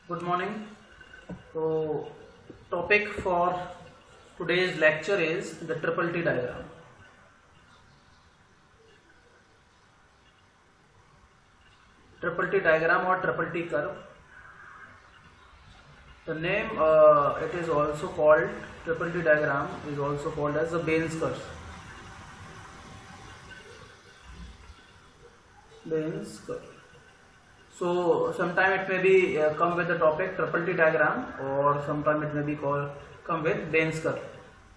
Good morning. So, topic for today's lecture is the triple T diagram. Triple T diagram or triple T curve. The name it is also called triple T diagram is also called as the Baines curve. Baines curve. So sometime it may be come with the topic triple T diagram, or sometime it may be come with Baines curve.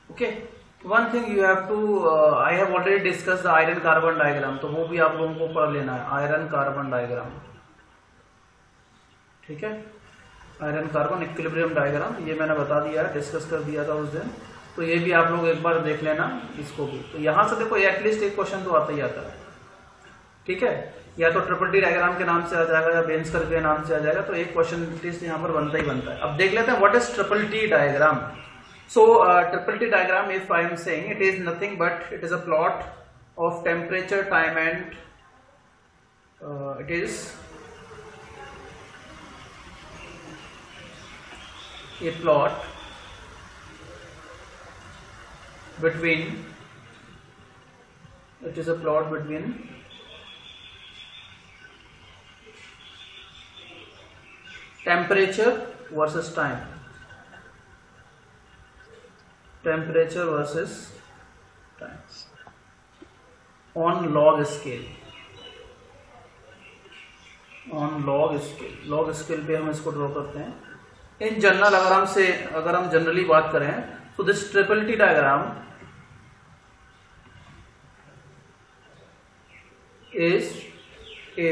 Okay. One thing you have to I have already discussed the iron carbon diagram, तो वो भी आप लोगों को पढ़ लेना है. Iron carbon diagram, ठीक है. आयरन कार्बन इक्विलिब्रियम डायग्राम ये मैंने बता दिया है, डिस्कस कर दिया था उस दिन. तो ये भी आप लोग एक बार देख लेना इसको भी. तो यहाँ से देखो एटलीस्ट एक क्वेश्चन तो आता ही आता है, ठीक है. या तो ट्रिपल टी डायग्राम के नाम से आ जाएगा या बेंस कर्व के नाम से आ जाएगा. तो एक क्वेश्चन एटलीस्ट यहाँ पर बनता ही बनता है. अब देख लेते हैं what is triple T diagram. So triple T diagram, if I am saying, it is nothing but it is a plot of temperature, time and it is a plot between temperature versus time. Temperature versus time on log scale. log scale पे हम इसको draw करते हैं. In general अगर हम generally बात करें, तो this triple T diagram is a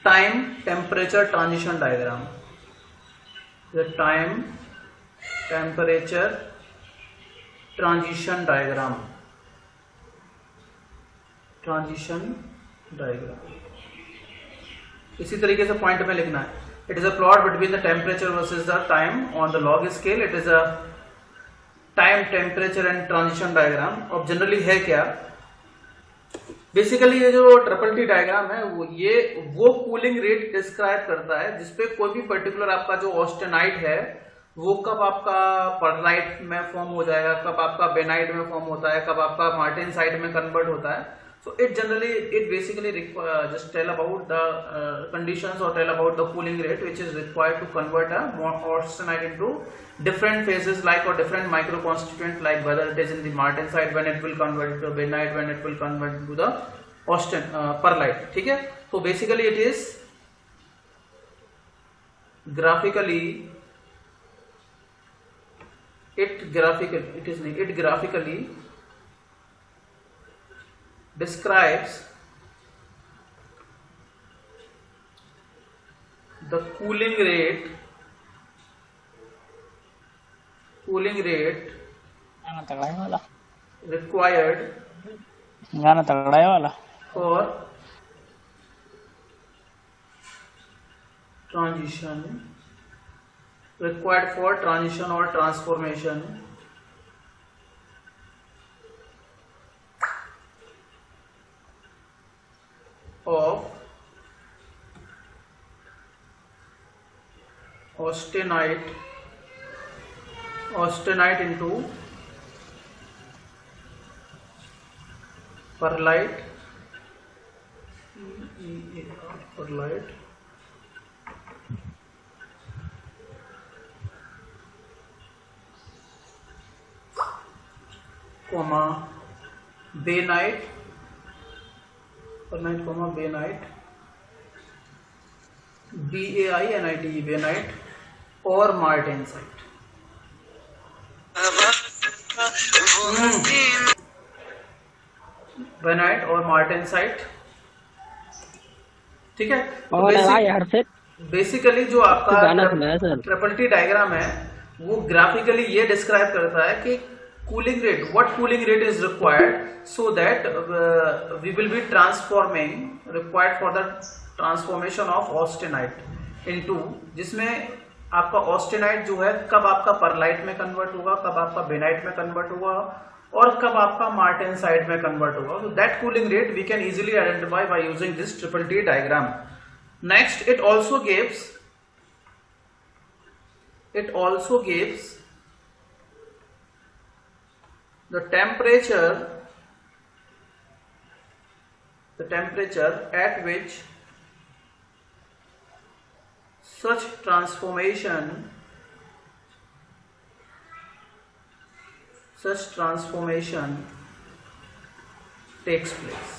time temperature transition diagram. The time temperature transition diagram. इसी तरीके से पॉइंट में लिखना है. It is a plot between the temperature versus the time on the log scale. It is a time temperature and transition diagram. अब generally है क्या, basically ये जो ट्रिपल टी डायग्राम है वो कूलिंग रेट डिस्क्राइब करता है जिसपे कोई भी पर्टिकुलर आपका जो ऑस्टेनाइट है वो कब आपका पर्लाइट में फॉर्म हो जाएगा, कब आपका बेनाइट में फॉर्म होता है, कब आपका मार्टेनसाइट में कन्वर्ट होता है. So it basically just tell about the conditions और tell about the cooling rate which is required to convert a austenite into different phases like or different micro constituent, like whether it is in the martensite when it will convert into benite, when it will convert into the perlite. ठीक है. तो basically it graphically describes the cooling rate required for transition or transformation of austenite into perlite, comma benite, BAINITE, benite or martensite. Bainite और martensite, ठीक है. Basically जो आपका triple T diagram है वो ग्राफिकली ये डिस्क्राइब करता है कि cooling rate, what cooling rate is required so that we will be required for the transformation of austenite into, जिसमें आपका ऑस्टेनाइट जो है कब आपका परलाइट में कन्वर्ट होगा, कब आपका बेनाइट में कन्वर्ट होगा और कब आपका मार्टेनसाइट में कन्वर्ट होगा. So that cooling rate we can easily identify by using this triple T diagram. Next, it also gives it also gives the temperature at which such transformation takes place.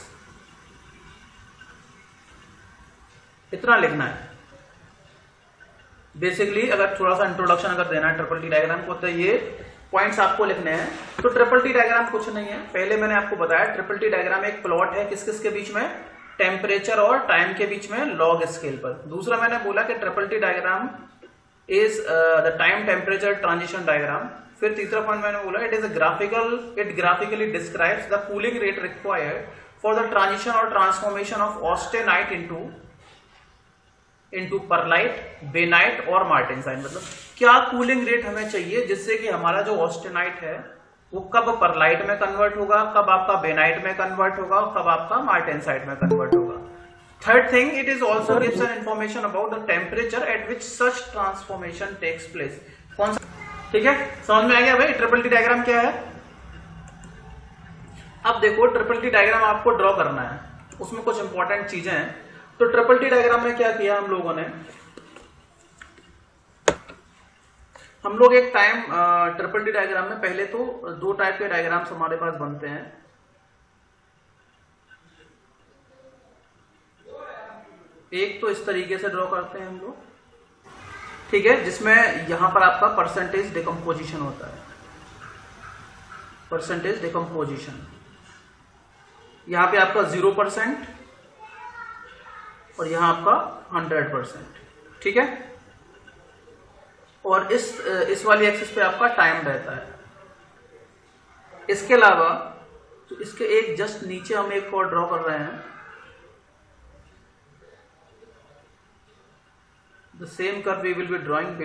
इतना लिखना है basically. अगर थोड़ा सा introduction अगर देना है triple T diagram को, तो ये पॉइंट्स आपको लिखने हैं। तो ट्रिपल टी डायग्राम कुछ नहीं है, पहले मैंने आपको बताया ट्रिपल टी डायग्राम एक प्लॉट है किस किस के बीच में, टेम्परेचर और टाइम के बीच में लॉग स्केल पर। दूसरा मैंने बोला कि triple T diagram is the time temperature transition diagram. फिर तीसरा पॉइंट मैंने बोला it graphically describes the cooling rate required for the transition और transformation of austenite into pearlite, bainite और मार्टेनसाइट। मतलब क्या कूलिंग रेट हमें चाहिए जिससे कि हमारा जो ऑस्टेनाइट है वो कब परलाइट में कन्वर्ट होगा, कब आपका बेनाइट में कन्वर्ट होगा, कब आपका मार्टेनसाइट में कन्वर्ट होगा। Third thing, it is also gives an information about the temperature at which such transformation takes place. कौन सा, ठीक है, समझ में आ गया भाई ट्रिपल टी डायग्राम क्या है। अब देखो ट्रिपल टी डायग्राम आपको ड्रॉ करना है, उसमें कुछ इंपॉर्टेंट चीजें हैं। तो ट्रिपल टी डायग्राम में क्या किया हम लोगों ने, हम लोग एक टाइम ट्रिपल टी डायग्राम में पहले तो दो टाइप के डायग्राम्स हमारे पास बनते हैं। एक तो इस तरीके से ड्रॉ करते हैं हम लोग, ठीक है, जिसमें यहां पर आपका परसेंटेज डिकम्पोजिशन होता है, परसेंटेज डिकम्पोजिशन। यहां पे आपका 0% और यहां आपका 100%, ठीक है। और इस वाली एक्सिस पे आपका टाइम रहता है। इसके अलावा तो इसके एक जस्ट नीचे हम एक और ड्रॉ कर रहे हैं, the same curve we will be drawing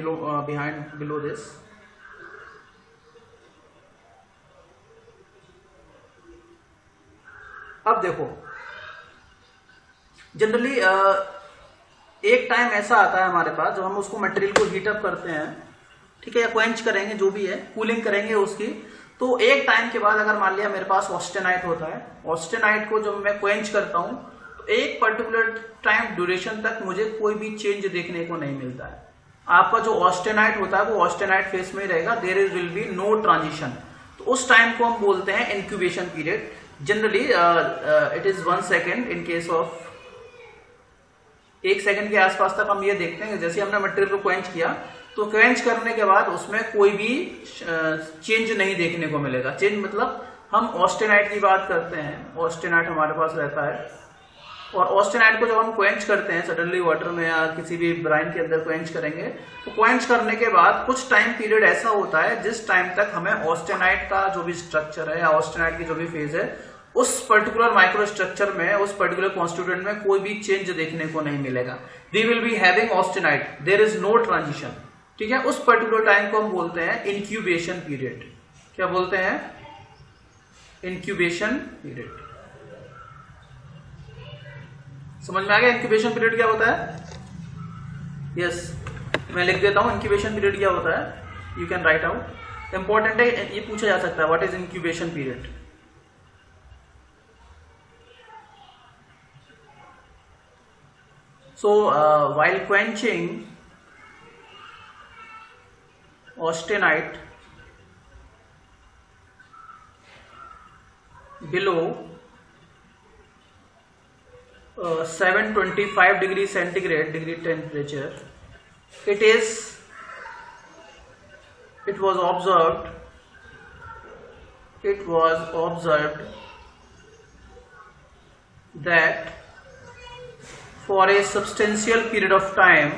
below this. अब देखो जनरली एक टाइम ऐसा आता है हमारे पास जब हम उसको मटेरियल को हीट अप करते हैं, ठीक है, या क्वेंच करेंगे, जो भी है, कूलिंग करेंगे उसकी। तो एक टाइम के बाद अगर मान लिया मेरे पास ऑस्टेनाइट होता है, ऑस्टेनाइट को जब मैं क्वेंच करता हूं तो एक पर्टिकुलर टाइम ड्यूरेशन तक मुझे कोई भी चेंज देखने को नहीं मिलता है। आपका जो ऑस्टेनाइट होता है वो ऑस्टेनाइट फेस में ही रहेगा, there will be no transition. तो उस टाइम को हम बोलते हैं incubation period. Generally it is 1 second. In case of 1 second के आसपास तक हम ये देखते हैं जैसे हमने मटेरियल को क्वेंच किया तो क्वेंच करने के बाद उसमें कोई भी चेंज नहीं देखने को मिलेगा। चेंज मतलब हम ऑस्टेनाइट की बात करते हैं, ऑस्टेनाइट हमारे पास रहता है, और ऑस्टेनाइट को जब हम क्वेंच करते हैं सडनली वाटर में या किसी भी ब्राइन के अंदर क्वेंच करेंगे, तो क्वेंच करने के बाद कुछ टाइम पीरियड ऐसा होता है जिस टाइम तक हमें ऑस्टेनाइट का जो भी स्ट्रक्चर है या ऑस्टेनाइट की जो भी फेज है उस पर्टिकुलर माइक्रो स्ट्रक्चर में, उस पर्टिकुलर कॉन्स्टिट्यूएंट में कोई भी चेंज देखने को नहीं मिलेगा। We will be having austenite, there is no transition, ठीक है। उस पर्टिकुलर टाइम को हम बोलते हैं इंक्यूबेशन पीरियड। क्या बोलते हैं? Incubation period. समझ में आ गया इंक्यूबेशन पीरियड क्या होता है? यस, मैं लिख देता हूं इंक्यूबेशन पीरियड क्या होता है, you can write out. Important है, ये पूछा जा सकता है, what is incubation period. So while quenching austenite below 725 degree centigrade degree temperature, it was observed that for a substantial period of time,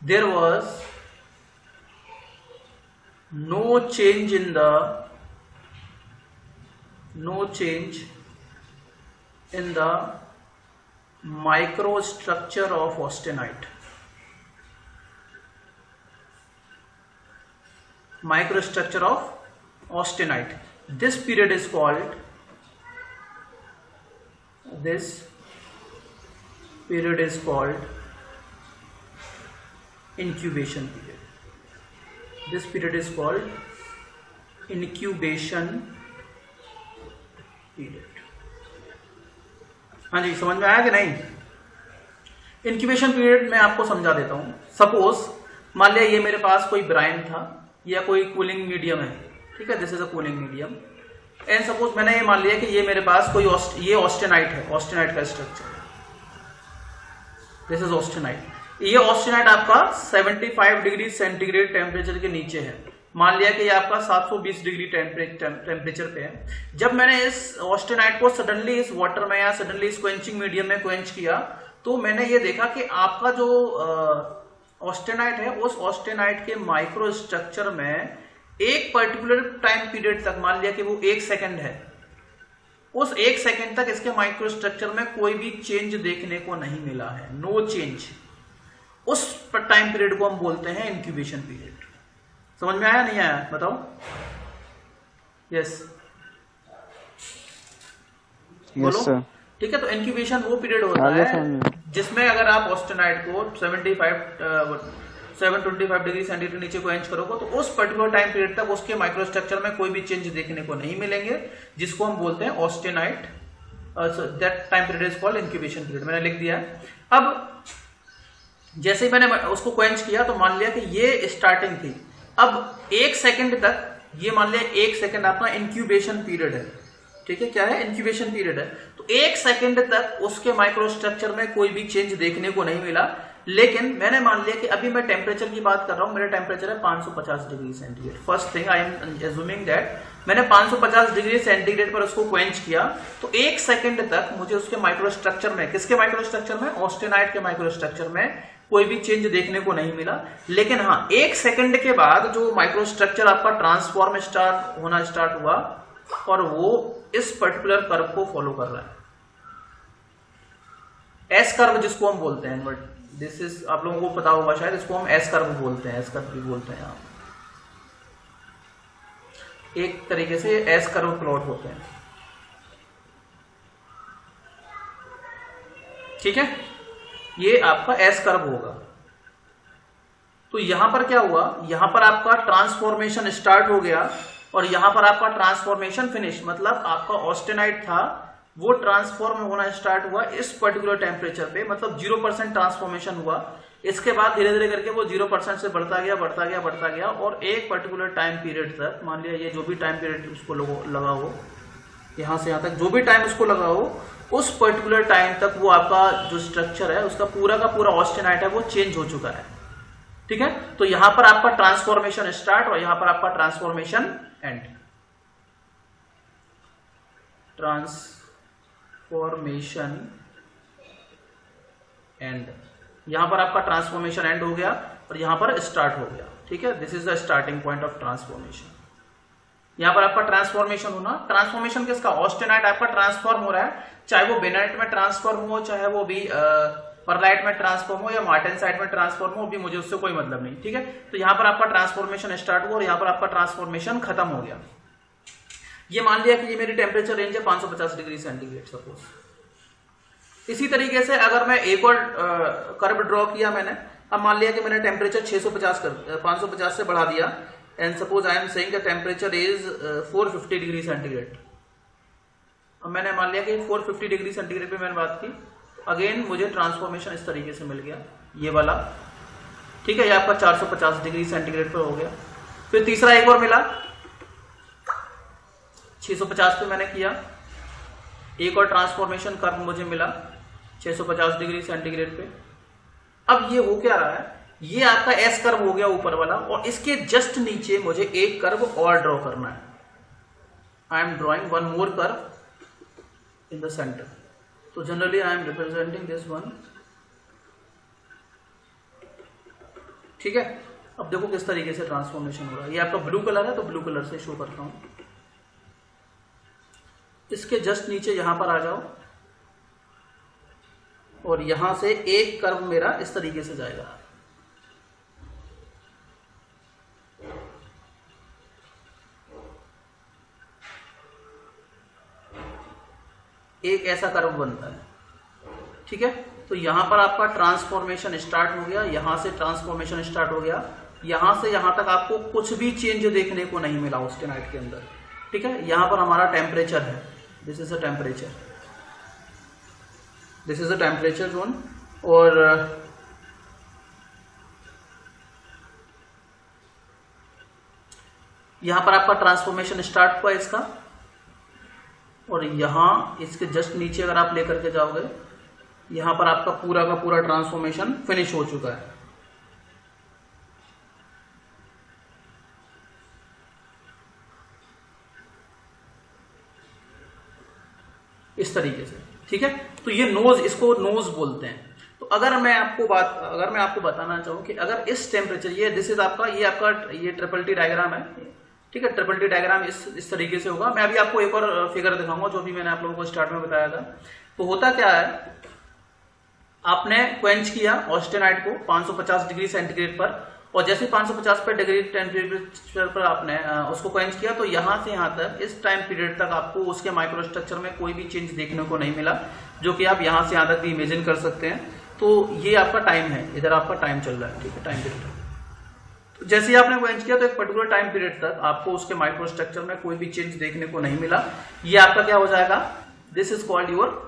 there was no change in the microstructure of austenite. Microstructure of austenite. This period is called this period is called incubation period. This period is called incubation period. हाँ जी, समझ में आया कि नहीं? Incubation period मैं आपको समझा देता हूं. सपोज मान लिया ये मेरे पास कोई ब्राइन था या कोई कूलिंग मीडियम है, ठीक है, this is a cooling medium. And suppose मैंने ये मान लिया कि ये मेरे पास कोई ये ऑस्टेनाइट है, ऑस्टेनाइट का स्ट्रक्चर, दिस इज ऑस्टेनाइट. ये ऑस्टेनाइट आपका 75 डिग्री सेंटीग्रेड टेम्परेचर के नीचे है. मान लिया कि ये आपका 720 डिग्री टेम्परेचर पे है. जब मैंने इस ऑस्टेनाइट को सडनली इस वाटर में या सडनली इस क्वेंचिंग मीडियम में क्वेंच किया, तो मैंने ये देखा कि आपका जो ऑस्टेनाइट है, उस ऑस्टेनाइट के माइक्रो स्ट्रक्चर में एक पर्टिकुलर टाइम पीरियड तक, मान लिया कि वो 1 सेकेंड है, उस 1 सेकेंड तक इसके माइक्रो स्ट्रक्चर में कोई भी चेंज देखने को नहीं मिला है, नो चेंज. उस टाइम पीरियड को हम बोलते हैं इंक्यूबेशन पीरियड. समझ में आया नहीं आया बताओ? यस बोलो. ठीक है, तो इंक्यूबेशन वो पीरियड होता है जिसमें अगर आप ऑस्टेनाइट को 725 डिग्री सेंटीग्रेड नीचे को एंच करोगे, तो उस पर्टिकुलर टाइम पीरियड तक उसके माइक्रोस्ट्रक्चर में कोई भी चेंज देखने को नहीं मिलेंगे, जिसको हम बोलते हैं austenite. That time period is called incubation period. मैंने लिख दिया. अब जैसे ही मैंने उसको क्वेंच किया तो मान लिया कि ये स्टार्टिंग थी. अब 1 सेकेंड तक, ये मान लिया 1 सेकेंड आपका इंक्यूबेशन पीरियड है. ठीक है, क्या है? इंक्यूबेशन पीरियड है. तो 1 सेकेंड तक उसके माइक्रोस्ट्रक्चर में कोई भी चेंज देखने को नहीं मिला. लेकिन मैंने मान लिया कि अभी मैं टेम्परेचर की बात कर रहा हूं, मेरा टेम्परेचर है 550 degree centigrade. First thing I am assuming that मैंने 550 डिग्री सेंटीग्रेड पर उसको क्वेंच किया, तो 1 सेकेंड तक मुझे उसके माइक्रोस्ट्रक्चर में, किसके माइक्रोस्ट्रक्चर में? ऑस्टेनाइट के माइक्रोस्ट्रक्चर में कोई भी चेंज देखने को नहीं मिला. लेकिन हाँ, 1 सेकेंड के बाद जो माइक्रोस्ट्रक्चर आपका ट्रांसफॉर्म होना स्टार्ट हुआ, और वो इस पर्टिकुलर कर्व को फॉलो कर रहा है, एस कर्व जिसको हम बोलते हैं. बट दिस इज, आप लोगों को पता होगा शायद, इसको हम एस कर्व बोलते हैं, एस कर्व भी बोलते हैं. आप एक तरीके से एस कर्व प्लॉट होते हैं. ठीक है, ये आपका एस कर्व होगा. तो यहां पर क्या हुआ? यहां पर आपका ट्रांसफॉर्मेशन स्टार्ट हो गया, और यहां पर आपका ट्रांसफॉर्मेशन फिनिश. मतलब आपका ऑस्टेनाइट था, वो ट्रांसफॉर्म होना स्टार्ट हुआ इस पर्टिकुलर टेम्परेचर पे, मतलब 0% ट्रांसफॉर्मेशन हुआ. इसके बाद धीरे धीरे करके वो 0% से बढ़ता गया, बढ़ता गया, बढ़ता गया, और एक पर्टिकुलर टाइम पीरियड तक, मान लिया ये जो भी टाइम पीरियड उसको लगा हो, यहां से यहां तक जो भी टाइम उसको लगा हो, उस पर्टिकुलर टाइम तक वो आपका जो स्ट्रक्चर है, उसका पूरा का पूरा ऑस्टेनाइट है, वो चेंज हो चुका है. ठीक है, तो यहां पर आपका ट्रांसफॉर्मेशन स्टार्ट और यहां पर आपका ट्रांसफॉर्मेशन एंड. ट्रांसफॉर्मेशन एंड, यहां पर आपका ट्रांसफॉर्मेशन एंड हो गया और यहां पर स्टार्ट हो गया. ठीक है, this is the starting point of transformation. यहां पर आपका ट्रांसफॉर्मेशन होना, ट्रांसफॉर्मेशन किसका? ऑस्टेनाइट आपका ट्रांसफॉर्म हो रहा है, चाहे वो बेनाइट में ट्रांसफॉर्म हो, चाहे वो भी परलाइट में ट्रांसफॉर्म हो, या मार्टेनसाइट में ट्रांसफॉर्म हो, भी मुझे उससे कोई मतलब नहीं. ठीक है, तो यहां पर आपका ट्रांसफॉर्मेशन स्टार्ट हुआ और यहां पर आपका ट्रांसफॉर्मेशन खत्म हो गया. ये मान लिया कि ये मेरी टेम्परेचर रेंज है 550 डिग्री सेंटीग्रेड सपोज. इसी तरीके से अगर मैं एक और कर्व ड्रॉ किया मैंने, अब मान लिया कि मैंने टेम्परेचर 550 से बढ़ा दिया, and suppose I am saying the temperature is 450 degree centigrade. अब मैंने मान लिया कि 450 डिग्री सेंटीग्रेड पे मैंने बात की, अगेन मुझे ट्रांसफॉर्मेशन इस तरीके से मिल गया, ये वाला. ठीक है, ये आपका 450 डिग्री सेंटीग्रेड पे हो गया. फिर तीसरा एक और मिला, 650 पे मैंने किया, एक और ट्रांसफॉर्मेशन कर्व मुझे मिला 650 डिग्री सेंटीग्रेड पे. अब ये हो क्या रहा है? ये आपका एस कर्व हो गया ऊपर वाला, और इसके जस्ट नीचे मुझे एक कर्व और ड्रॉ करना है. I am drawing one more curve in the centre. तो generally I am representing this one. ठीक है, अब देखो किस तरीके से ट्रांसफॉर्मेशन हो रहा है. ये आपका ब्लू कलर है, तो ब्लू कलर से शो करता हूं. इसके जस्ट नीचे यहां पर आ जाओ, और यहां से एक कर्व मेरा इस तरीके से जाएगा. एक ऐसा कर्व बनता है, ठीक है। तो यहां पर आपका ट्रांसफॉर्मेशन स्टार्ट हो गया, यहां से ट्रांसफॉर्मेशन स्टार्ट हो गया, यहां से यहां तक आपको कुछ भी चेंज देखने को नहीं मिला ऑस्टेनाइट के अंदर, ठीक है। यहां पर हमारा टेम्परेचर है, this is a temperature, this is a temperature zone, और यहां पर आपका ट्रांसफॉर्मेशन स्टार्ट हुआ इसका, और यहां इसके जस्ट नीचे अगर आप लेकर के जाओगे, यहां पर आपका पूरा का पूरा ट्रांसफॉर्मेशन फिनिश हो चुका है। इस तरीके से, ठीक है। तो ये नोज, इसको नोज बोलते हैं। तो अगर मैं आपको बताना चाहूं कि अगर इस टेम्परेचर, ये दिस इज आपका, ये ट्रिपल टी डायग्राम है, ठीक है। ट्रिपल टी डायग्राम इस तरीके से होगा। मैं अभी आपको एक और फिगर दिखाऊंगा जो भी मैंने आप लोगों को स्टार्ट में बताया था। तो होता क्या है, आपने क्वेंच किया ऑस्टेनाइट को 550 डिग्री सेंटीग्रेड पर, और जैसे 550 पर डिग्री टेम्परेचर पर आपने उसको क्वेंच किया, तो यहां से यहां तक इस टाइम पीरियड तक आपको उसके माइक्रोस्ट्रक्चर में कोई भी चेंज देखने को नहीं मिला, जो कि आप यहां से यहां तक भी इमेजिन कर सकते हैं। तो ये आपका टाइम है, इधर आपका टाइम चल रहा है, ठीक है, टाइम पीरियड। तो जैसे ही आपने क्वेंच किया तो एक पर्टिकुलर टाइम पीरियड तक आपको उसके माइक्रोस्ट्रक्चर में कोई भी चेंज देखने को नहीं मिला। ये आपका क्या हो जाएगा, this is called your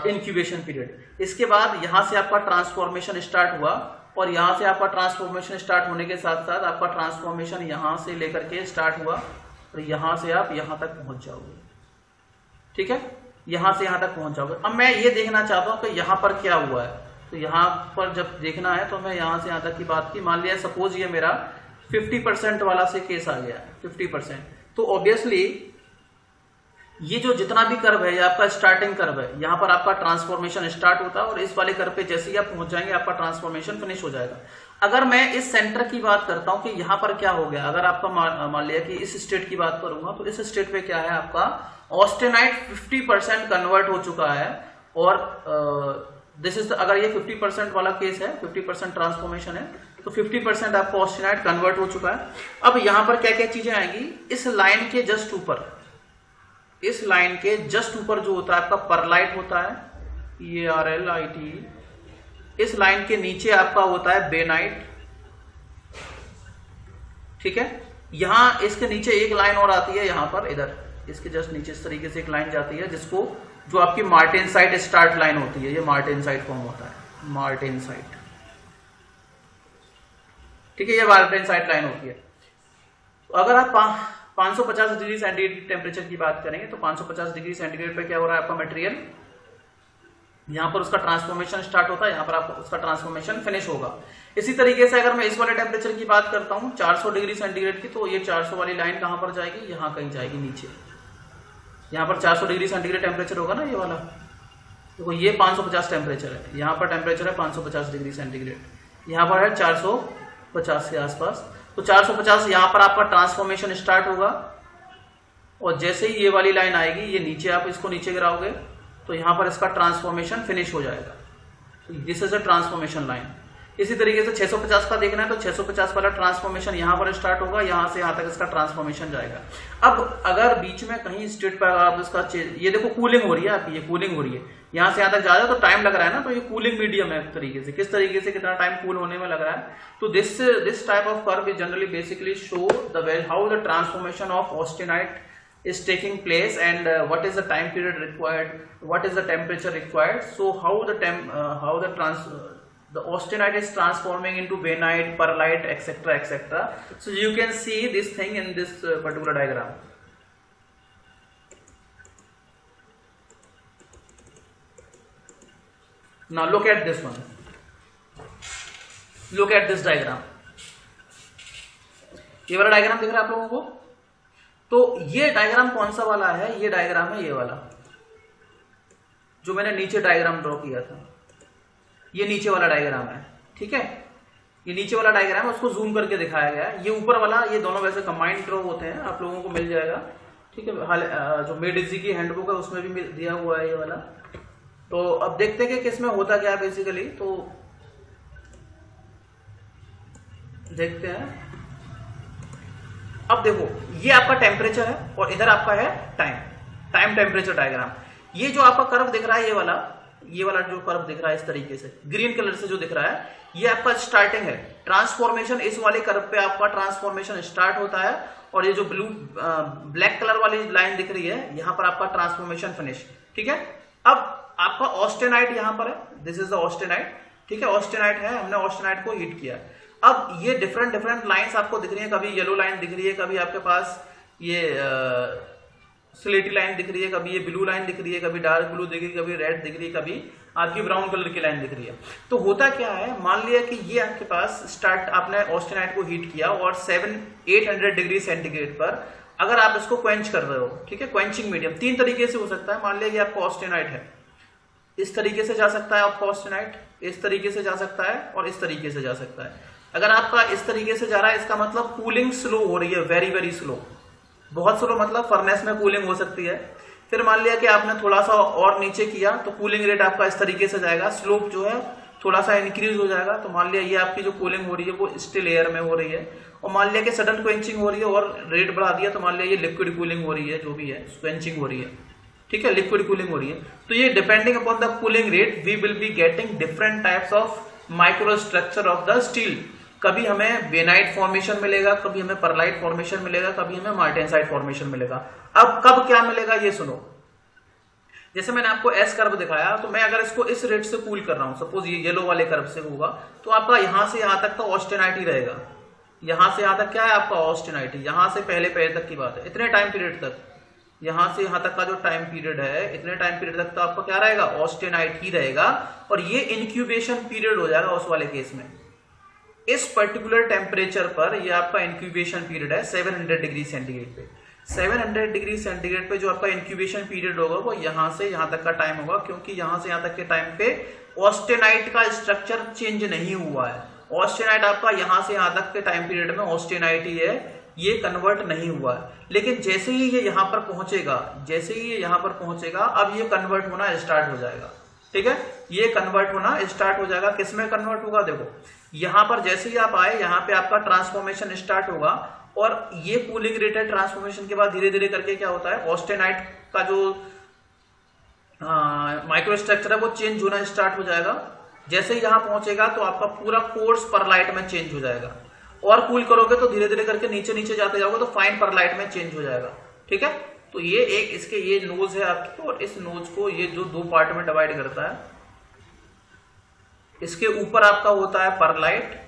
incubation period. इसके बाद यहां से आपका ट्रांसफॉर्मेशन स्टार्ट हुआ, और यहां से आपका ट्रांसफॉर्मेशन स्टार्ट होने के साथ साथ आपका ट्रांसफॉर्मेशन यहां से लेकर के स्टार्ट हुआ, और यहां से आप यहां तक पहुंच जाओगे, ठीक है, यहां से यहां तक पहुंच जाओगे। अब मैं ये देखना चाहता हूं कि यहां पर क्या हुआ है। तो यहां पर जब देखना है तो मैं यहां से यहां तक की बात की, मान लिया सपोज ये मेरा 50% वाला से केस आ गया, 50%। तो ऑब्वियसली ये जो जितना भी कर्व है, ये आपका स्टार्टिंग कर्व है, यहां पर आपका ट्रांसफॉर्मेशन स्टार्ट होता है, और इस वाले कर्व पे जैसे ही आप पहुंच जाएंगे आपका ट्रांसफॉर्मेशन फिनिश हो जाएगा। अगर मैं इस सेंटर की बात करता हूं कि यहां पर क्या हो गया, अगर आपका मान लिया कि इस स्टेट की बात करूंगा, तो इस स्टेट पे क्या है, आपका ऑस्टेनाइट 50% कन्वर्ट हो चुका है, और दिस इज, अगर ये 50% वाला केस है, 50% ट्रांसफॉर्मेशन है, तो 50% आपका ऑस्टेनाइट कन्वर्ट हो चुका है। अब यहां पर क्या क्या चीजें आएंगी, इस लाइन के जस्ट ऊपर, इस लाइन के जस्ट ऊपर जो होता है आपका परलाइट होता है, PARLITE। इस लाइन के नीचे आपका होता है बेनाइट, ठीक है। यहां इसके नीचे एक लाइन और आती है, यहां पर इधर इसके जस्ट नीचे इस तरीके से एक लाइन जाती है, जिसको, जो आपकी मार्टेनसाइट स्टार्ट लाइन होती है, ये मार्टेनसाइट फॉर्म होता है, मार्टेनसाइट, ठीक है, ये मार्टेनसाइट लाइन होती है। तो अगर आप 550 डिग्री सेंटीग्रेड टेम्परेचर की बात करेंगे, तो 550 डिग्री सेंटीग्रेड पे क्या हो रहा है, आपका मटेरियल यहां पर उसका ट्रांसफॉर्मेशन स्टार्ट होता है, यहां पर आपका उसका ट्रांसफॉर्मेशन फिनिश होगा। इसी तरीके से अगर मैं इस वाले टेम्परेचर की बात करता हूं 400 डिग्री सेंटीग्रेड की, तो ये 400 वाली लाइन कहां पर जाएगी, यहां कहीं जाएगी नीचे। यहां पर 400 डिग्री सेंटीग्रेड टेम्परेचर होगा ना, ये वाला, देखो ये 550 टेम्परेचर है, यहां पर टेम्परेचर है 550 डिग्री सेंटीग्रेड, यहां पर है 450 के आसपास। तो 450 यहां पर आपका ट्रांसफॉर्मेशन स्टार्ट होगा, और जैसे ही ये वाली लाइन आएगी, ये नीचे, आप इसको नीचे गिराओगे तो यहां पर इसका ट्रांसफॉर्मेशन फिनिश हो जाएगा। This is a transformation line. इसी तरीके से 650 का देखना है, तो 650 वाला ट्रांसफॉर्मेशन यहां पर स्टार्ट होगा, यहां से यहां तक इसका ट्रांसफॉर्मेशन जाएगा। अब अगर बीच में कहीं स्टेट पर आप इसका, ये देखो कूलिंग हो रही है आपकी, ये कूलिंग हो रही है, यहां से यहां तक जा रहा है तो टाइम लग रहा है ना, तो ये कूलिंग मीडियम है एक तरीके से, किस तरीके से कितना टाइम कूल होने में लग रहा है। तो this type of curve is generally basically show the how the transformation of austenite is taking place, and what is the time period required, what is the temperature required, so how the austenite is transforming into bainite, perlite, etc, etc. So you can see this thing in this particular diagram. Now look at this one, look at this diagram. ये वाला diagram दिख रहा है आप लोगों को। तो ये डायग्राम कौन सा वाला है, ये डायग्राम है ये वाला, जो मैंने नीचे डायग्राम ड्रॉ किया था, ये नीचे वाला डायग्राम है, ठीक है। ये नीचे वाला डायग्राम है, उसको जूम करके दिखाया गया है। ये ऊपर वाला, ये दोनों वैसे कंबाइंड ड्रॉ होते हैं, आप लोगों को मिल जाएगा, ठीक है। जो मेड इजी की हैंडबुक है उसमें भी दिया हुआ है ये वाला। तो अब देखते हैं कि किसमें होता क्या है बेसिकली, तो देखते हैं। अब देखो, ये आपका टेम्परेचर है और इधर आपका है टाइम टेम्परेचर डायग्राम। ये जो आपका कर्व दिख रहा है, ये वाला जो कर्व दिख रहा है इस तरीके से ग्रीन कलर से जो दिख रहा है, ये आपका स्टार्टिंग है ट्रांसफॉर्मेशन। इस वाले कर्व पे आपका ट्रांसफॉर्मेशन स्टार्ट होता है, और ये जो ब्लैक कलर वाली लाइन दिख रही है, यहां पर आपका ट्रांसफॉर्मेशन फिनिश। ठीक है, अब आपका ऑस्टेनाइट यहां पर है, दिस इज द ऑस्टेनाइट। ठीक है, ऑस्टेनाइट है, हमने ऑस्टेनाइट को हीट किया। अब ये डिफरेंट डिफरेंट लाइंस आपको दिख रही है, कभी येलो लाइन दिख रही है, कभी आपके पास ये स्लेटी लाइन दिख रही है, कभी ये ब्लू लाइन दिख रही है, कभी डार्क ब्लू दिख रही है, कभी रेड दिख रही है, कभी आपकी ब्राउन कलर की लाइन दिख रही है। तो होता क्या है, मान लिया कि ये आपके पास स्टार्ट आपने ऑस्टेनाइट को हीट किया और 800 डिग्री सेंटीग्रेड पर अगर आप इसको क्वेंच कर रहे हो, ठीक है, क्वेंचिंग मीडियम 3 तरीके से हो सकता है। मान लिया ये आपका ऑस्टेनाइट है, इस तरीके से जा सकता है आपका ऑस्टेनाइट, इस तरीके से जा सकता है और इस तरीके से जा सकता है। अगर आपका इस तरीके से जा रहा है, इसका मतलब कूलिंग स्लो हो रही है, वेरी वेरी स्लो, बहुत स्लो, मतलब फर्नेस में कूलिंग हो सकती है। फिर मान लिया कि आपने थोड़ा सा और नीचे किया तो कूलिंग रेट आपका इस तरीके से जाएगा, स्लोप जो है थोड़ा सा इंक्रीज हो जाएगा। तो मान लिया ये आपकी जो कूलिंग हो रही है वो स्टिल एयर में हो रही है, और मान लिया कि सडन क्वेंचिंग हो रही है और रेट बढ़ा दिया तो मान लिया ये लिक्विड कूलिंग हो रही है, जो भी है क्वेंचिंग हो रही है। ठीक है, लिक्विड कूलिंग हो रही है। तो ये depending upon the cooling rate we will be getting different types of micro structure of the steel. कभी हमें बेनाइट फॉर्मेशन मिलेगा, कभी हमें परलाइट फॉर्मेशन मिलेगा, कभी हमें मार्टेनसाइट फॉर्मेशन मिलेगा। अब कब क्या मिलेगा ये सुनो। जैसे मैंने आपको एस कर्व दिखाया, तो मैं अगर इसको इस रेट से कूल कर रहा हूं, सपोज ये येलो वाले कर्व से होगा, तो आपका यहां से यहां तक का ऑस्टेनाइट ही रहेगा। यहां से यहां तक क्या है आपका ऑस्टेनाइट, यहां से पहले तक की बात है, इतने टाइम पीरियड तक, यहां से यहां तक का जो टाइम पीरियड है, इतने टाइम पीरियड तक तो आपका क्या रहेगा, ऑस्टेनाइट ही रहेगा। और ये इंक्यूबेशन पीरियड हो जाएगा उस वाले केस में। इस पर्टिकुलर टेम्परेचर पर ये आपका इंक्यूबेशन पीरियड है 700 डिग्री सेंटीग्रेड पे। 700 डिग्री सेंटीग्रेड पे जो आपका इंक्यूबेशन पीरियड होगा वो यहां से यहां तक का टाइम होगा, क्योंकि यहां से यहां तक के टाइम पे ऑस्टेनाइट का स्ट्रक्चर चेंज नहीं हुआ है। ऑस्टेनाइट आपका यहां से यहां तक के टाइम पीरियड में ऑस्टेनाइट ही है, ये कन्वर्ट नहीं हुआ है। लेकिन जैसे ही ये यहां पर पहुंचेगा, जैसे ही ये यहां पर पहुंचेगा, अब ये कन्वर्ट होना स्टार्ट हो जाएगा। ठीक है, ये कन्वर्ट होना स्टार्ट हो जाएगा। किसमें कन्वर्ट होगा, देखो यहां पर जैसे ही आप आए, यहां पे आपका ट्रांसफॉर्मेशन स्टार्ट होगा, और ये कूलिंग रेट है। ट्रांसफॉर्मेशन के बाद धीरे धीरे करके क्या होता है, ऑस्टेनाइट का जो माइक्रो स्ट्रक्चर है वो चेंज होना स्टार्ट हो जाएगा। जैसे ही यहां पहुंचेगा तो आपका पूरा कोर्स परलाइट में चेंज हो जाएगा, और कूल करोगे तो धीरे धीरे करके नीचे नीचे जाते जाओगे तो फाइन परलाइट में चेंज हो जाएगा। ठीक है, तो ये एक इसके ये नोज है आपकी, और इस नोज को ये जो 2 पार्ट में डिवाइड करता है, इसके ऊपर आपका होता है परलाइट,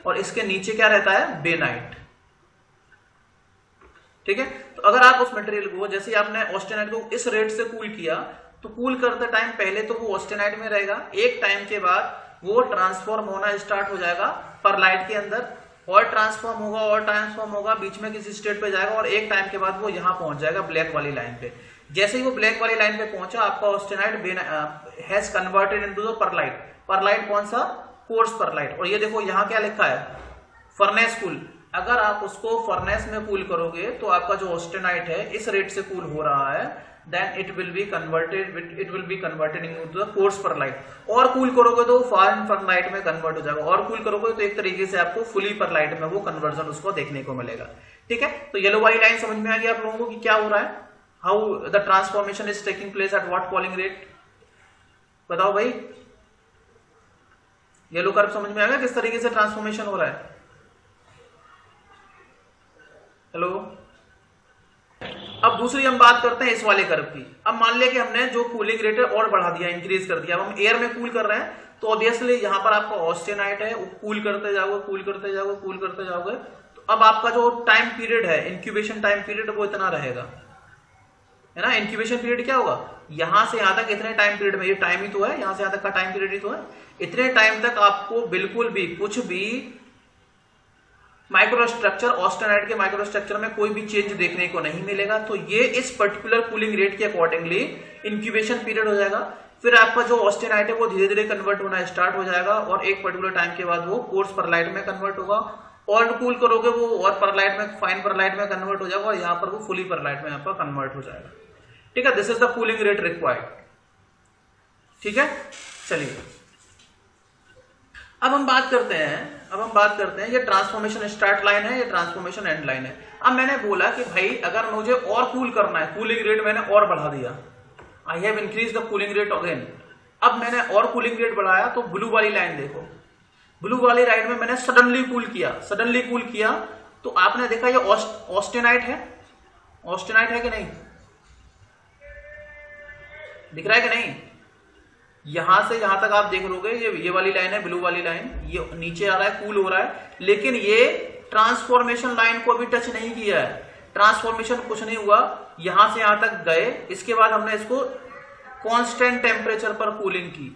और इसके नीचे क्या रहता है, बेनाइट। ठीक है, तो अगर आप उस मटेरियल को, जैसे आपने ऑस्टेनाइट को इस रेट से कूल किया, तो कूल करते टाइम पहले तो वो ऑस्टेनाइट में रहेगा, एक टाइम के बाद वो ट्रांसफॉर्म होना स्टार्ट हो जाएगा परलाइट के अंदर, और ट्रांसफॉर्म होगा और ट्रांसफॉर्म होगा, बीच में किसी स्टेट पे जाएगा, और एक टाइम के बाद वो यहां पहुंच जाएगा ब्लैक वाली लाइन पे। जैसे ही वो ब्लैक वाली लाइन पे पहुंचा, आपका austenite has converted into the pearlite. Pearlite कौन सा, कोर्स परलाइट। और ये देखो यहां क्या लिखा है, फर्नेस कूल। अगर आप उसको फर्नेस में कूल करोगे तो आपका जो ऑस्टेनाइट है इस रेट से कूल हो रहा है, then it will be converted into the coarse pearlite. और कूल करोगे तो फाइन परलाइट में कन्वर्ट हो जाएगा, और कूल करोगे तो एक तरीके से आपको फुली परलाइट में वो कन्वर्जन उसको देखने को मिलेगा। ठीक है, तो येलो वाली लाइन समझ में आ गई आप लोगों को कि क्या हो रहा है, how the transformation is taking place at what cooling rate. बताओ भाई, येलो कर्व समझ में आ गया किस तरीके से ट्रांसफॉर्मेशन हो रहा है। हेलो, अब दूसरी हम बात करते हैं इस वाले कर्व की। अब मान लिया कि हमने जो कूलिंग रेट है और बढ़ा दिया, इंक्रीज कर दिया, अब हम एयर में कूल कर रहे हैं, तो ऑब्वियसली यहां पर आपका ऑस्टेनाइट है, वो कूल करते जाओगे, कूल करते जाओगे, कूल करते जाओगे, तो अब आपका जो टाइम पीरियड है, इंक्यूबेशन टाइम पीरियड, वो इतना रहेगा, है ना। इंक्यूबेशन पीरियड क्या होगा, यहां से यहां तक इतने टाइम पीरियड में, ये टाइम ही तो है, यहां से यहां तक का टाइम पीरियड ही तो है, इतने टाइम तक आपको बिल्कुल भी कुछ भी माइक्रोस्ट्रक्चर, ऑस्टेनाइट के माइक्रोस्ट्रक्चर में कोई भी चेंज देखने को नहीं मिलेगा। तो ये इस पर्टिकुलर कूलिंग रेट के अकॉर्डिंगली इंक्यूबेशन पीरियड हो जाएगा। फिर आपका जो ऑस्टेनाइट है वो धीरे धीरे कन्वर्ट होना स्टार्ट हो जाएगा, और एक पर्टिकुलर टाइम के बाद वो कोर्स परलाइट में कन्वर्ट होगा, और कूल करोगे वो और परलाइट में, फाइन परलाइट में कन्वर्ट हो जाएगा, और यहां पर वो फुली परलाइट में यहां पर कन्वर्ट हो जाएगा। ठीक है, this is the cooling rate required. ठीक है, चलिए अब हम बात करते हैं ये ट्रांसफॉर्मेशन स्टार्ट लाइन है, ये ट्रांसफॉर्मेशन एंड लाइन है। अब मैंने बोला कि भाई अगर मुझे और कूल करना है, कूलिंग रेट मैंने और बढ़ा दिया, I have increase the cooling rate again. अब मैंने और कूलिंग रेट बढ़ाया तो ब्लू वाली लाइन देखो, ब्लू वाली लाइन में मैंने सडनली कूल किया तो आपने देखा ये ऑस्टेनाइट है, ऑस्टेनाइट है कि नहीं, दिख रहा है कि नहीं? यहां से यहां तक आप देख लोगे ये वाली लाइन है, ब्लू वाली लाइन, ये नीचे आ रहा है, कूल हो रहा है, लेकिन ये ट्रांसफॉर्मेशन लाइन को अभी टच नहीं किया है, ट्रांसफॉर्मेशन कुछ नहीं हुआ, यहां से यहां तक गए, इसके बाद हमने इसको कांस्टेंट टेम्परेचर पर कूलिंग की,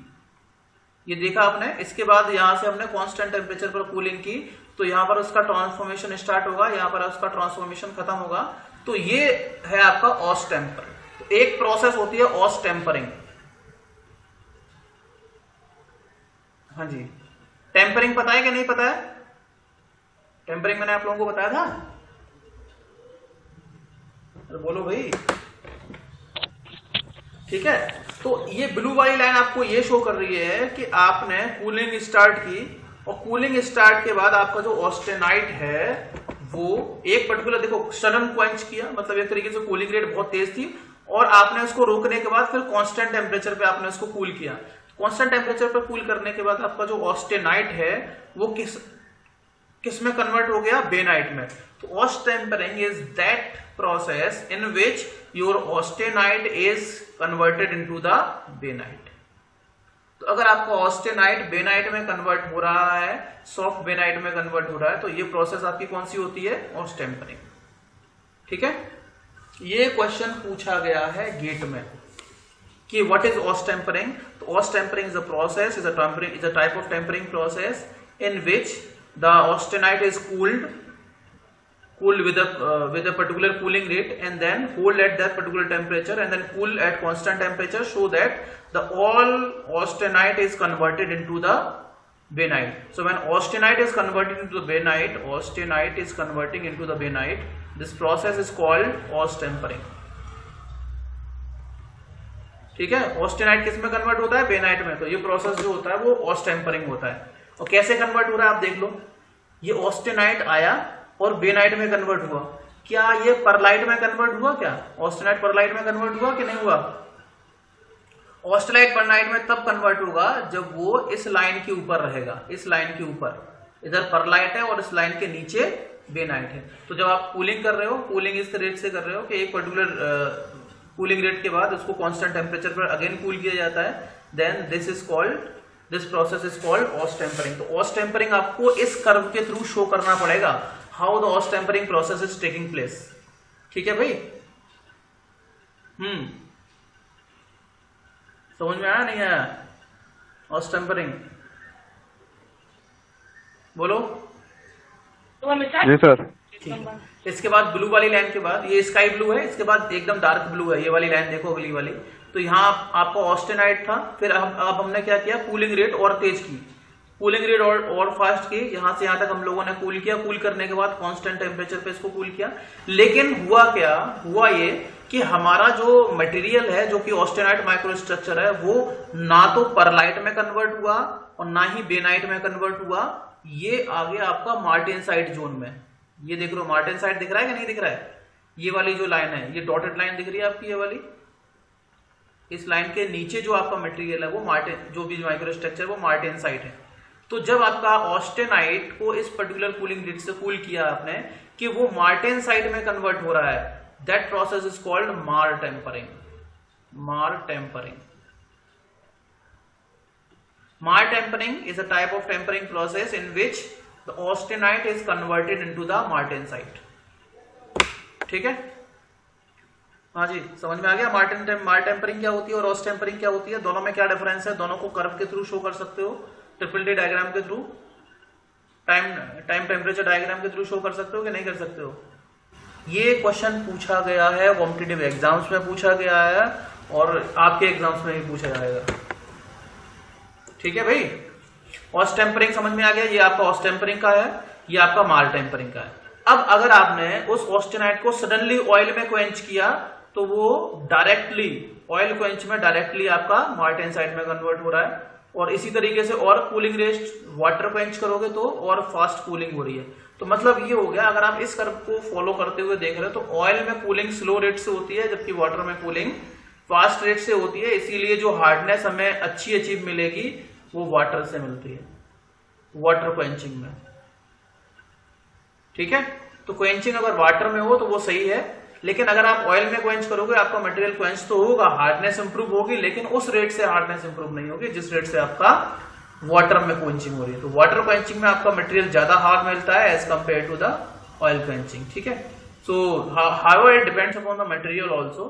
ये देखा आपने, इसके बाद यहां से हमने कांस्टेंट टेम्परेचर पर कूलिंग की, तो यहां पर उसका ट्रांसफॉर्मेशन स्टार्ट होगा, यहां पर उसका ट्रांसफॉर्मेशन खत्म होगा, तो ये है आपका ऑस टेम्पर। तो एक प्रोसेस होती है ऑस टेम्परिंग। हाँ जी, टेम्परिंग पता है कि नहीं पता है? टेम्परिंग मैंने आप लोगों को बताया था, अरे बोलो भाई, ठीक है। तो ये ब्लू वाली लाइन आपको ये शो कर रही है कि आपने कूलिंग स्टार्ट की, और कूलिंग स्टार्ट के बाद आपका जो ऑस्टेनाइट है वो एक पर्टिकुलर देखो सडन क्वेंच किया, मतलब एक तरीके से कूलिंग रेट बहुत तेज थी, और आपने उसको रोकने के बाद फिर कांस्टेंट टेम्परेचर पे आपने उसको कूल किया। कांस्टेंट टेम्परेचर पे कूल करने के बाद आपका जो ऑस्टेनाइट है वो किस में कन्वर्ट हो गया? बेनाइट में। तो austempering is that process in which your austenite is converted into the bainite. तो अगर आपका ऑस्टेनाइट बेनाइट में कन्वर्ट हो रहा है, सॉफ्ट बेनाइट में कन्वर्ट हो रहा है, तो ये प्रोसेस आपकी कौन सी होती है? ऑस टेम्परिंग। ठीक है, ये क्वेश्चन पूछा गया है गेट में कि व्हाट इज ऑस टेम्परिंग। तो austempering is a process, is a type of tempering process in which the austenite is cooled with a particular cooling rate and then hold at that particular temperature and then cool at constant temperature, so that the all austenite is converted into the bainite. So when austenite is converted into the bainite, austenite is converting into the bainite, this process is called austempering. ठीक है, austenite किस में convert होता है? Bainite में। तो ये process जो होता है वो ऑस टेम्परिंग होता है। और कैसे कन्वर्ट हो रहा है आप देख लो, ये ऑस्टेनाइट आया और बेनाइट में कन्वर्ट हुआ, क्या ये परलाइट में कन्वर्ट हुआ? क्या ऑस्टेनाइट परलाइट में कन्वर्ट हुआ कि नहीं हुआ? ऑस्टेनाइट परलाइट में तब कन्वर्ट होगा जब वो इस लाइन के ऊपर रहेगा, इस लाइन के ऊपर, इधर परलाइट है और इस लाइन के नीचे बेनाइट है। तो जब आप कूलिंग कर रहे हो, कूलिंग इस रेट से कर रहे हो कि एक पर्टिकुलर कूलिंग रेट के बाद उसको कांस्टेंट टेम्परेचर पर अगेन कूल किया जाता है, then this process is called austempering. तो ऑस टेम्परिंग आपको इस कर्व के थ्रू शो करना पड़ेगा, how the austempering process is taking place. ठीक है भाई, समझ में आया नहीं आया? ऑस टेम्परिंग बोलो जी सर। इसके बाद ब्लू वाली लाइन के बाद ये स्काई ब्लू है, इसके बाद एकदम डार्क ब्लू है, ये वाली लाइन देखो अगली वाली। तो यहाँ आपका ऑस्टेनाइट था, फिर अब हमने क्या किया? कूलिंग रेट और तेज की, कूलिंग रेट और फास्ट की, यहां से यहां तक हम लोगों ने कूल किया। कूल करने के बाद कांस्टेंट टेम्परेचर पे इसको कूल किया। लेकिन हुआ क्या? हुआ ये कि हमारा जो मटेरियल है, जो कि ऑस्टेनाइट माइक्रोस्ट्रक्चर है, वो ना तो परलाइट में कन्वर्ट हुआ और ना ही बेनाइट में कन्वर्ट हुआ, ये आ गया आपका मार्टेनसाइट जोन में। ये देख लो, मार्टेनसाइट दिख रहा है कि नहीं दिख रहा है? ये वाली जो लाइन है, ये डॉटेड लाइन दिख रही है आपकी, ये वाली, इस लाइन के नीचे जो आपका मटेरियल है वो जो भी माइक्रोस्ट्रक्चर वो मार्टेनसाइट है। तो जब आपका ऑस्टेनाइट को इस पर्टिकुलर कूलिंग रेट से कूल किया आपने कि वो मार्टेनसाइट में कन्वर्ट हो रहा है, that process is called martempering. Martempering, martempering is a type of tempering process in which the austenite is converted into the martensite. ठीक है, हाँ जी, समझ में आ गया? मार टेम्परिंग क्या होती है और ऑस टेम्परिंग क्या होती है, दोनों में क्या डिफरेंस है? दोनों को कर्व के थ्रू शो कर सकते हो, ट्रिपल डी डायग्राम के थ्रू, टाइम टेम्परेचर डायग्राम के थ्रू शो कर सकते हो कि नहीं कर सकते हो? ये क्वेश्चन पूछा गया है, कॉम्पिटिटिव एग्जाम्स में पूछा गया है और आपके एग्जाम्स में भी पूछा जाएगा। ठीक है भाई, ऑस टेम्परिंग समझ में आ गया? ये आपका ऑस टेम्परिंग का है, ये आपका मार टेम्परिंग का है। अब अगर आपने उस ऑस्टेनाइट को सडनली ऑयल में क्वेंच किया तो वो डायरेक्टली ऑयल क्वेंच में डायरेक्टली आपका मार्टेनसाइट में कन्वर्ट हो रहा है। और इसी तरीके से और कूलिंग रेट वाटर क्वेंच करोगे तो और फास्ट कूलिंग हो रही है। तो मतलब ये हो गया, अगर आप इस कर्व को फॉलो करते हुए देख रहे हो तो ऑयल में कूलिंग स्लो रेट से होती है जबकि वाटर में कूलिंग फास्ट रेट से होती है। इसीलिए जो हार्डनेस हमें अच्छी अचीव मिलेगी वो वाटर से मिलती है, वाटर क्वेंचिंग में। ठीक है, तो क्वेंचिंग अगर वाटर में हो तो वो सही है, लेकिन अगर आप ऑयल में क्वेंच करोगे आपका मटेरियल क्वेंच तो होगा, हार्डनेस इंप्रूव होगी, लेकिन उस रेट से हार्डनेस इंप्रूव नहीं होगी जिस रेट से आपका वाटर में क्वेंचिंग हो रही है। तो वाटर क्वेंचिंग में आपका मटेरियल ज्यादा हार्ड मिलता है as compare to the oil quenching. ठीक है, so however it depends upon the material also.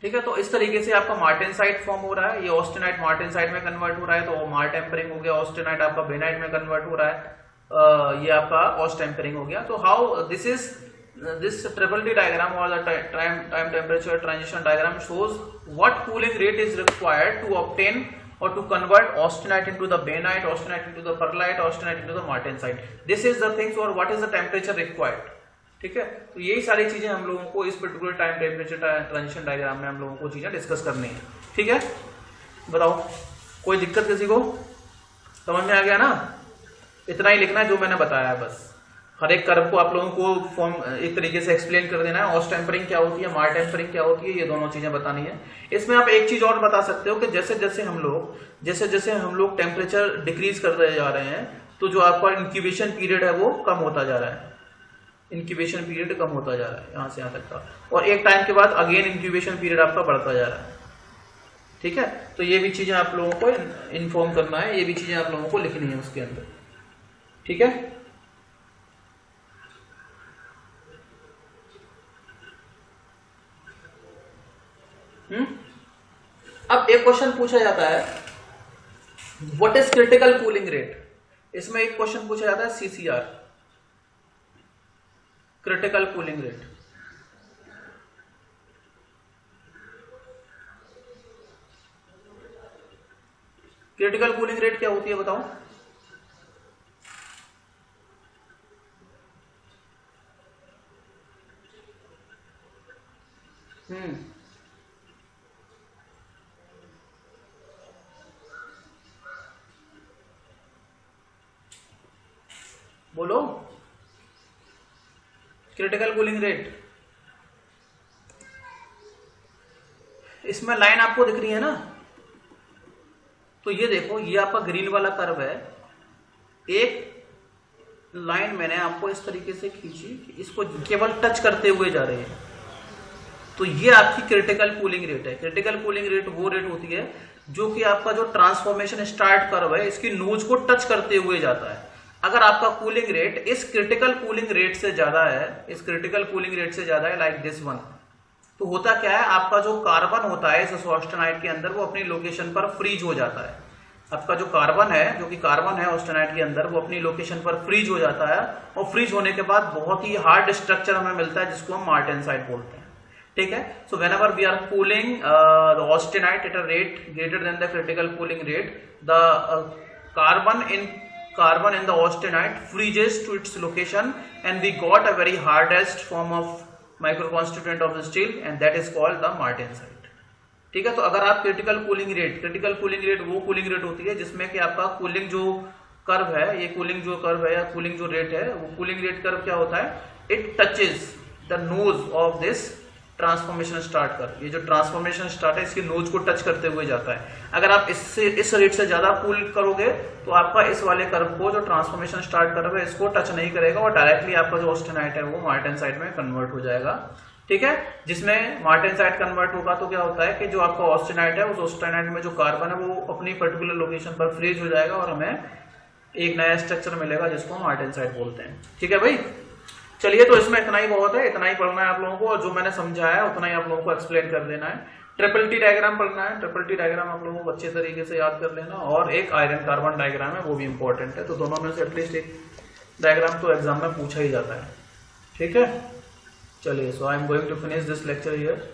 ठीक है, तो इस तरीके से आपका मार्टेनसाइट फॉर्म हो रहा है, ये ऑस्टेनाइट मार्टेनसाइट में कन्वर्ट हो रहा है, तो मार टेम्परिंग हो गया, ऑस्टेनाइट आपका बेनाइट में कन्वर्ट हो रहा है, ये आपका ऑस्ट टेम्परिंग हो गया। तो how this triple D diagram or the time temperature transition diagram shows what cooling rate is required to obtain or to convert austenite into the bainite, austenite into the perlite, austenite into the martensite. This is the things, or what is the temperature required. ठीक है, तो यही सारी चीजें हम लोगों को इस particular time temperature transition diagram में हम लोगों को चीजें डिस्कस करनी है। ठीक है, बताओ कोई दिक्कत किसी को? समझ में आ गया ना? इतना ही लिखना है जो मैंने बताया है, बस हर एक कर्व को आप लोगों को फॉर्म एक तरीके से एक्सप्लेन कर देना है। ऑस्ट टेम्परिंग क्या होती है, मार टेम्परिंग क्या होती है, ये दोनों चीजें बतानी है। इसमें आप एक चीज और बता सकते हो कि जैसे जैसे हम लोग टेम्परेचर डिक्रीज करते जा रहे हैं तो जो आपका इंक्यूबेशन पीरियड है वो कम होता जा रहा है, इंक्यूबेशन पीरियड कम होता जा रहा है यहाँ से यहाँ तक का, और एक टाइम के बाद अगेन इंक्यूबेशन पीरियड आपका बढ़ता जा रहा है। ठीक है, तो ये भी चीजें आप लोगों को इन्फॉर्म करना है, ये भी चीजें आप लोगों को लिखनी है उसके अंदर। ठीक है, अब एक क्वेश्चन पूछा जाता है what is critical cooling rate. इसमें एक क्वेश्चन पूछा जाता है CCR, critical cooling rate. Critical cooling rate क्या होती है बताओ? बोलो, क्रिटिकल कूलिंग रेट। इसमें लाइन आपको दिख रही है ना, तो ये देखो, ये आपका ग्रीन वाला कर्व है, एक लाइन मैंने आपको इस तरीके से खींची कि इसको केवल टच करते हुए जा रही है, तो ये आपकी क्रिटिकल कूलिंग रेट है। क्रिटिकल कूलिंग रेट वो रेट होती है जो कि आपका जो ट्रांसफॉर्मेशन स्टार्ट कर्व है इसकी नोज को टच करते हुए जाता है। अगर आपका कूलिंग रेट इस क्रिटिकल कूलिंग रेट से ज्यादा है, इस क्रिटिकल कूलिंग रेट से ज्यादा है लाइक दिस वन, तो होता क्या है, आपका जो कार्बन होता है इस ऑस्टेनाइट के अंदर वो अपनी लोकेशन पर फ्रीज हो जाता है। आपका जो कार्बन है, जो कि कार्बन है ऑस्टेनाइट के अंदर, वो अपनी लोकेशन पर फ्रीज हो जाता है, और फ्रीज होने के बाद बहुत ही हार्ड स्ट्रक्चर हमें मिलता है जिसको हम मार्टेनसाइट बोलते हैं। ठीक है, so whenever we are cooling the austenite at a rate greater than the critical cooling rate, the carbon in the austenite freezes to its location and we got a very hardest form of microconstituent of the steel and that is called the martensite। ठीक है, तो अगर आप critical cooling rate वो cooling rate होती है जिसमें कि आपका कूलिंग जो कर्व है, ये कूलिंग जो कर्व है या कूलिंग जो रेट है, वो कूलिंग रेट कर्व क्या होता है, it touches the nose of this transformation start कर। ये जो ट्रांसफॉर्मेशन स्टार्ट है इसकी नोज को टच करते हुए जाता है। अगर आप इस रेट से ज्यादा कूल करोगे तो आपका इस वाले कर्व को, जो ट्रांसफॉर्मेशन स्टार्ट कर्व है, इसको टच नहीं करेगा और डायरेक्टली आपका जो ऑस्टेनाइट है वो मार्टेनसाइट में कन्वर्ट हो जाएगा। ठीक है, जिसमें मार्टेनसाइट कन्वर्ट होगा तो क्या होता है कि जो आपका ऑस्टेनाइट है, उस ऑस्टेनाइट में जो कार्बन है वो अपनी पर्टिकुलर लोकेशन पर फ्रीज हो जाएगा और हमें एक नया स्ट्रक्चर मिलेगा जिसको हम मार्टेनसाइट बोलते हैं। ठीक है भाई, चलिए, तो इसमें इतना ही बहुत है, इतना ही पढ़ना है आप लोगों को, और जो मैंने समझाया है उतना ही आप लोगों को एक्सप्लेन कर देना है। ट्रिपल टी डायग्राम पढ़ना है, ट्रिपल टी डायग्राम आप लोगों को अच्छे तरीके से याद कर लेना, और एक आयरन कार्बन डायग्राम है वो भी इंपॉर्टेंट है। तो दोनों में से एटलीस्ट एक डायग्राम तो एग्जाम में पूछा ही जाता है। ठीक है, चलिए, so I am going to finish this lecture here.